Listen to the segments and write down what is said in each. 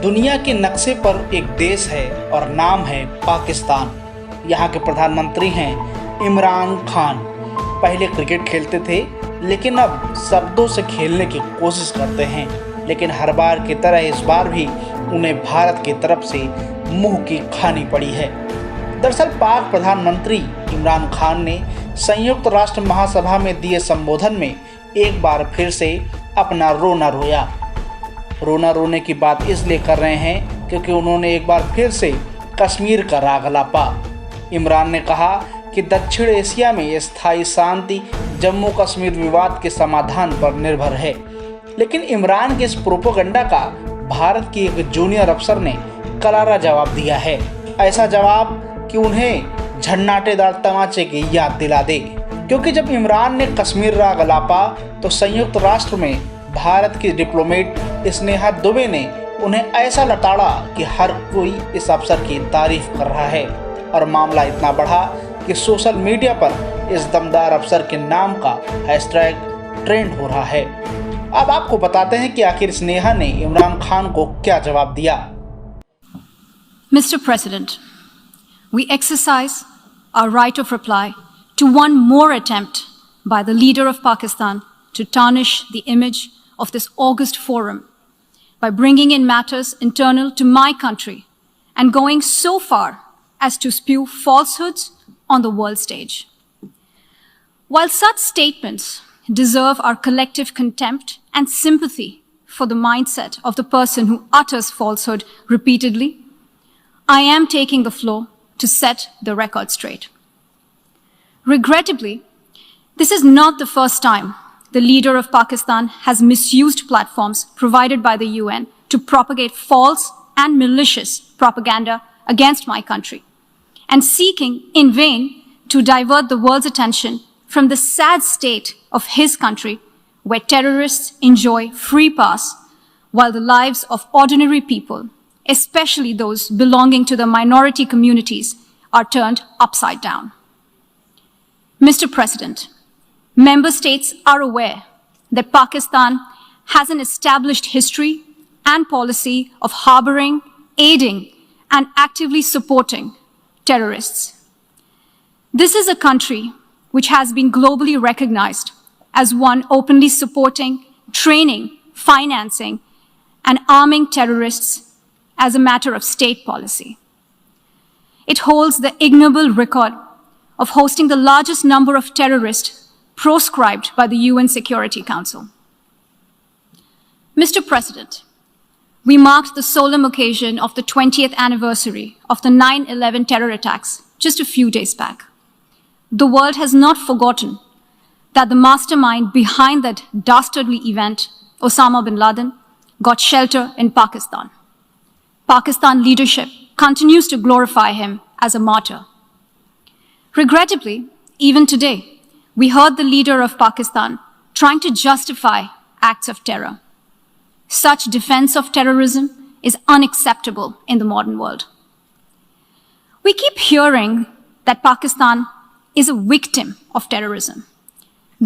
दुनिया के नक्शे पर एक देश है और नाम है पाकिस्तान। यहाँ के प्रधानमंत्री हैं इमरान खान। पहले क्रिकेट खेलते थे लेकिन अब शब्दों से खेलने की कोशिश करते हैं, लेकिन हर बार की तरह इस बार भी उन्हें भारत की तरफ से मुंह की खानी पड़ी है। दरअसल पाक प्रधानमंत्री इमरान खान ने संयुक्त राष्ट्र महासभा में दिए संबोधन में एक बार फिर से अपना रोना रोया। रोना रोने की बात इसलिए कर रहे हैं क्योंकि उन्होंने एक बार फिर से कश्मीर का राग अलापा। इमरान ने कहा कि दक्षिण एशिया में स्थायी शांति जम्मू कश्मीर विवाद के समाधान पर निर्भर है, लेकिन इमरान के इस प्रोपेगेंडा का भारत की एक जूनियर अफसर ने करारा जवाब दिया है। ऐसा जवाब कि उन्हें झन्नाटेदार तमाचे की याद दिला दे, क्योंकि जब इमरान ने कश्मीर राग अलापा तो संयुक्त राष्ट्र में भारत की डिप्लोमेट स्नेहा दुबे ने उन्हें ऐसा लताड़ा कि हर कोई इस अफसर की तारीफ कर रहा है और मामला इतना बढ़ा कि सोशल मीडिया पर इस दमदार अफसर के नाम का हैशटैग ट्रेंड हो रहा है। अब आपको बताते हैं कि आखिर स्नेहा ने इमरान खान को क्या जवाब दिया। Mr. President, we exercise our right of reply to one more attempt by the leader of Pakistan to tarnish the image of this august forum by bringing in matters internal to my country and going so far as to spew falsehoods on the world stage. While such statements deserve our collective contempt and sympathy for the mindset of the person who utters falsehood repeatedly, I am taking the floor to set the record straight. Regrettably, this is not the first time the leader of Pakistan has misused platforms provided by the UN to propagate false and malicious propaganda against my country, and seeking in vain to divert the world's attention from the sad state of his country, where terrorists enjoy free pass while the lives of ordinary people, especially those belonging to the minority communities, are turned upside down. Mr. President, member states are aware that Pakistan has an established history and policy of harboring, aiding, and actively supporting terrorists. This is a country which has been globally recognized as one openly supporting, training, financing, and arming terrorists as a matter of state policy. It holds the ignoble record of hosting the largest number of terrorists proscribed by the UN Security Council. Mr. President, we marked the solemn occasion of the 20th anniversary of the 9/11 terror attacks just a few days back. The world has not forgotten that the mastermind behind that dastardly event, Osama bin Laden, got shelter in Pakistan. Pakistan leadership continues to glorify him as a martyr. Regrettably, even today, we heard the leader of Pakistan trying to justify acts of terror. Such defense of terrorism is unacceptable in the modern world. We keep hearing that Pakistan is a victim of terrorism.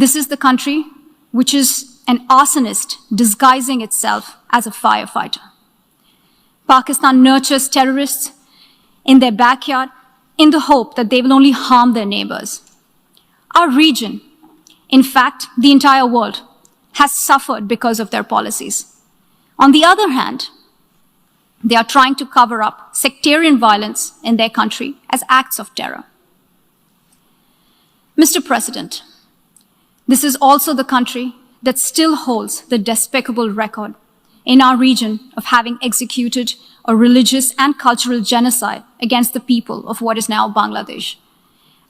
This is the country which is an arsonist disguising itself as a firefighter. Pakistan nurtures terrorists in their backyard in the hope that they will only harm their neighbors. Our region, in fact, the entire world, has suffered because of their policies. On the other hand, they are trying to cover up sectarian violence in their country as acts of terror. Mr. President, this is also the country that still holds the despicable record in our region of having executed a religious and cultural genocide against the people of what is now Bangladesh.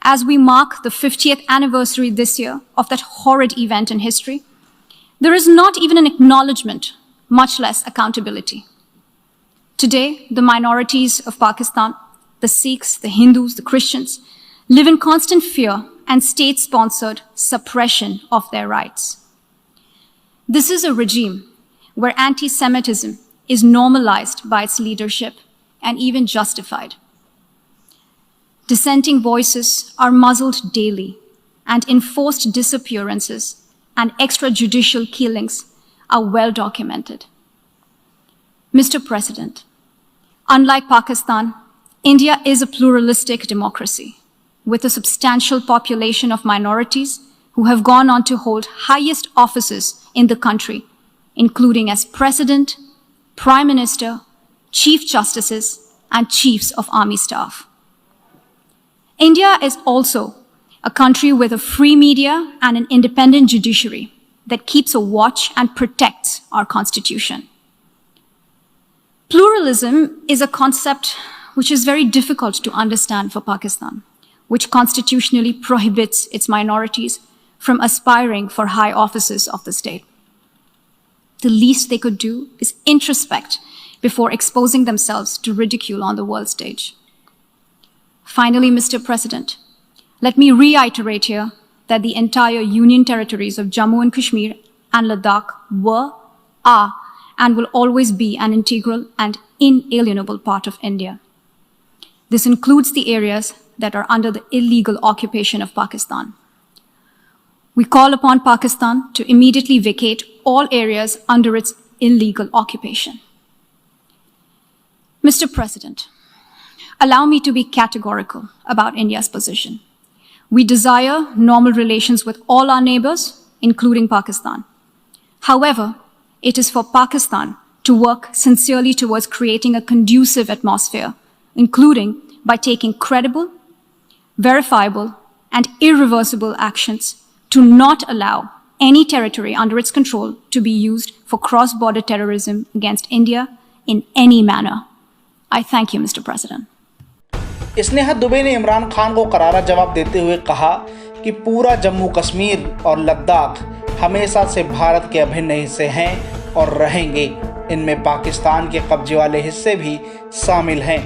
As we mark the 50th anniversary this year of that horrid event in history, there is not even an acknowledgement, much less accountability. Today, the minorities of Pakistan, the Sikhs, the Hindus, the Christians, live in constant fear and state-sponsored suppression of their rights. This is a regime where anti-Semitism is normalized by its leadership and even justified. Dissenting voices are muzzled daily, and enforced disappearances and extrajudicial killings are well documented. Mr. President, unlike Pakistan, India is a pluralistic democracy with a substantial population of minorities who have gone on to hold highest offices in the country, including as President, Prime Minister, Chief Justices, and Chiefs of Army Staff. India is also a country with a free media and an independent judiciary that keeps a watch and protects our constitution. Pluralism is a concept which is very difficult to understand for Pakistan, which constitutionally prohibits its minorities from aspiring for high offices of the state. The least they could do is introspect before exposing themselves to ridicule on the world stage. Finally, Mr. President, let me reiterate here that the entire Union territories of Jammu and Kashmir and Ladakh were, are, and will always be an integral and inalienable part of India. This includes the areas that are under the illegal occupation of Pakistan. We call upon Pakistan to immediately vacate all areas under its illegal occupation. Mr. President, allow me to be categorical about India's position. We desire normal relations with all our neighbors, including Pakistan. However, it is for Pakistan to work sincerely towards creating a conducive atmosphere, including by taking credible, verifiable, and irreversible actions to not allow any territory under its control to be used for cross-border terrorism against India in any manner. I thank you, Mr. President. Sneha Dubey ने इमरान खान को करारा जवाब देते हुए कहा कि पूरा जम्मू कश्मीर और लद्दाख हमेशा से भारत के अभिन्न हिस्से हैं और रहेंगे। इनमें पाकिस्तान के कब्जे वाले हिस्से भी शामिल हैं।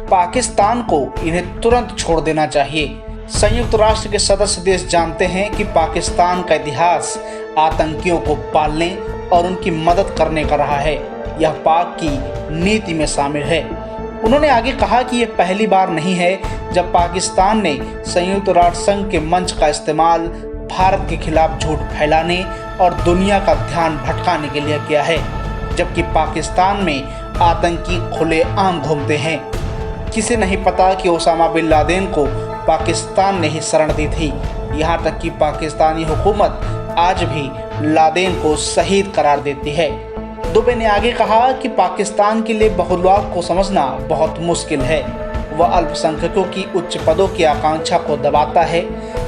पाकिस्तान को इन्हें तुरंत छोड़ देना चाहिए। संयुक्त राष्ट्र के सदस्य देश जानते हैं कि पाकिस्तान का इतिहास आतंकियों को पालने और उनकी मदद करने का रहा है। यह पाक की नीति में शामिल है। उन्होंने आगे कहा कि यह पहली बार नहीं है जब पाकिस्तान ने संयुक्त राष्ट्र संघ के मंच का इस्तेमाल भारत के खिलाफ झूठ फैलाने और दुनिया का ध्यान भटकाने के लिए किया है, जबकि पाकिस्तान में आतंकी खुलेआम घूमते हैं। किसे नहीं पता कि ओसामा बिन लादेन को पाकिस्तान ने ही शरण दी थी। यहाँ तक कि पाकिस्तानी हुकूमत आज भी लादेन को शहीद करार देती है। दुबे ने आगे कहा कि पाकिस्तान के लिए बहुलवाद को समझना बहुत मुश्किल है। वह अल्पसंख्यकों की उच्च पदों की आकांक्षा को दबाता है।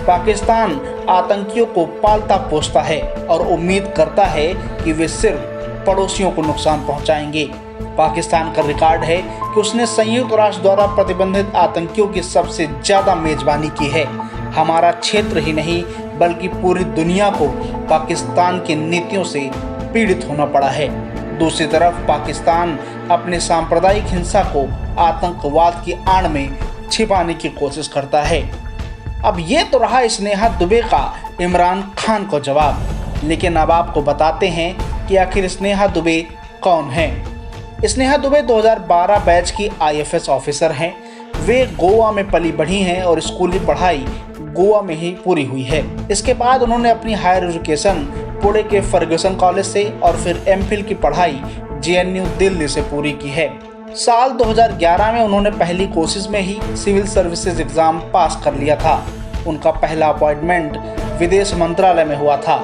पाकिस्तान आतंकियों को पालता पोसता है और उम्मीद करता है कि वे सिर्फ पड़ोसियों को नुकसान पहुंचाएंगे। पाकिस्तान का रिकॉर्ड है कि उसने संयुक्त राष्ट्र द्वारा प्रतिबंधित आतंकियों की सबसे ज़्यादा मेजबानी की है। हमारा क्षेत्र ही नहीं बल्कि पूरी दुनिया को पाकिस्तान की नीतियों से पीड़ित होना पड़ा है। दूसरी तरफ पाकिस्तान अपने सांप्रदायिक हिंसा को आतंकवाद की आड़ में छिपाने की कोशिश करता है। अब ये तो रहा स्नेहा दुबे का इमरान खान को जवाब, लेकिन अब आपको बताते हैं कि आखिर स्नेहा दुबे कौन है। स्नेहा दुबे 2012 बैच की IFS ऑफिसर हैं। वे गोवा में पली बढ़ी हैं और स्कूली पढ़ाई गोवा में ही पूरी हुई है। इसके बाद उन्होंने अपनी हायर एजुकेशन पुणे के फर्ग्यूसन कॉलेज से और फिर MPhil की पढ़ाई JNU दिल्ली से पूरी की है। साल 2011 में उन्होंने पहली कोशिश में ही सिविल सर्विसेज एग्ज़ाम पास कर लिया था। उनका पहला अपॉइंटमेंट विदेश मंत्रालय में हुआ था।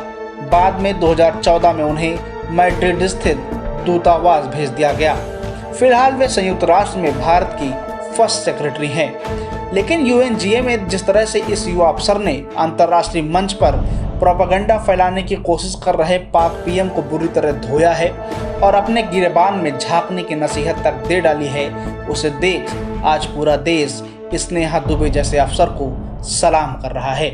बाद में 2014 में उन्हें मैड्रिड स्थित दूतावास भेज दिया गया। फिलहाल वे संयुक्त राष्ट्र में भारत की फर्स्ट सेक्रेटरी हैं। लेकिन UNGA में जिस तरह से इस युवा अफसर ने अंतर्राष्ट्रीय मंच पर प्रोपेगेंडा फैलाने की कोशिश कर रहे पाक PM को बुरी तरह धोया है और अपने गिरेबान में झांकने की नसीहत तक दे डाली है, उसे देख आज पूरा देश स्नेहा दुबे जैसे अफसर को सलाम कर रहा है।